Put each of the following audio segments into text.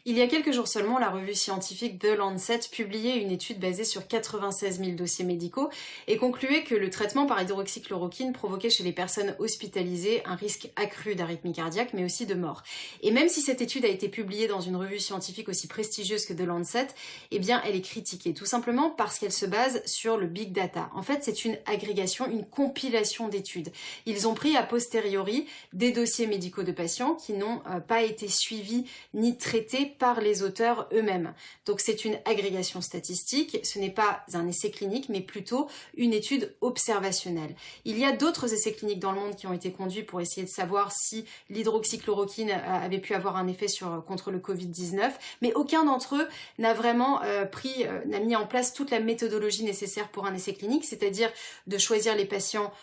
Il y a quelques jours seulement, la revue scientifique The Lancet publiait une étude basée sur 96 000 dossiers médicaux et concluait que le traitement par hydroxychloroquine provoquait chez les personnes hospitalisées un risque accru d'arythmie cardiaque, mais aussi de mort. Et même si cette étude a été publiée dans une revue scientifique aussi prestigieuse que The Lancet, eh bien elle est critiquée, tout simplement parce qu'elle se base sur le big data. En fait, c'est une agrégation, une compilation d'études. Ils ont pris a posteriori des dossiers médicaux de patients qui n'ont pas été suivis ni traités par les auteurs eux-mêmes. Donc c'est une agrégation statistique, ce n'est pas un essai clinique, mais plutôt une étude observationnelle. Il y a d'autres essais cliniques dans le monde qui ont été conduits pour essayer de savoir si l'hydroxychloroquine avait pu avoir un effet contre le Covid-19, mais aucun d'entre eux n'a vraiment n'a mis en place toute la méthodologie nécessaire pour un essai clinique, c'est-à-dire de choisir les patients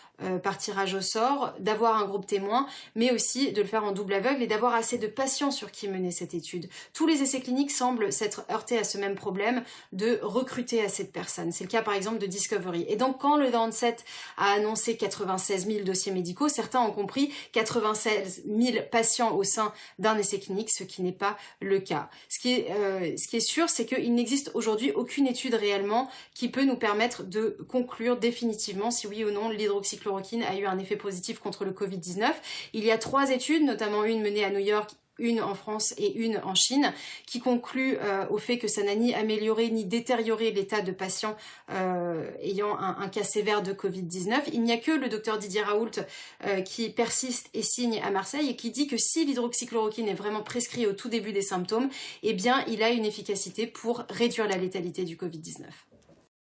par tirage au sort, d'avoir un groupe témoin, mais aussi de le faire en double aveugle et d'avoir assez de patients sur qui mener cette étude. Tous les essais cliniques semblent s'être heurtés à ce même problème de recruter assez de personnes. C'est le cas par exemple de Discovery. Et donc quand le Lancet a annoncé 96 000 dossiers médicaux, certains ont compris 96 000 patients au sein d'un essai clinique, ce qui n'est pas le cas. Ce qui est sûr, c'est qu'il n'existe aujourd'hui aucune étude réellement qui peut nous permettre de conclure définitivement si oui ou non l'hydroxychloroquine a eu un effet positif contre le Covid-19. Il y a 3 études, notamment une menée à New York, une en France et une en Chine, qui concluent au fait que ça n'a ni amélioré ni détérioré l'état de patients ayant un cas sévère de Covid-19. Il n'y a que le docteur Didier Raoult qui persiste et signe à Marseille et qui dit que si l'hydroxychloroquine est vraiment prescrit au tout début des symptômes, eh bien il a une efficacité pour réduire la létalité du Covid-19.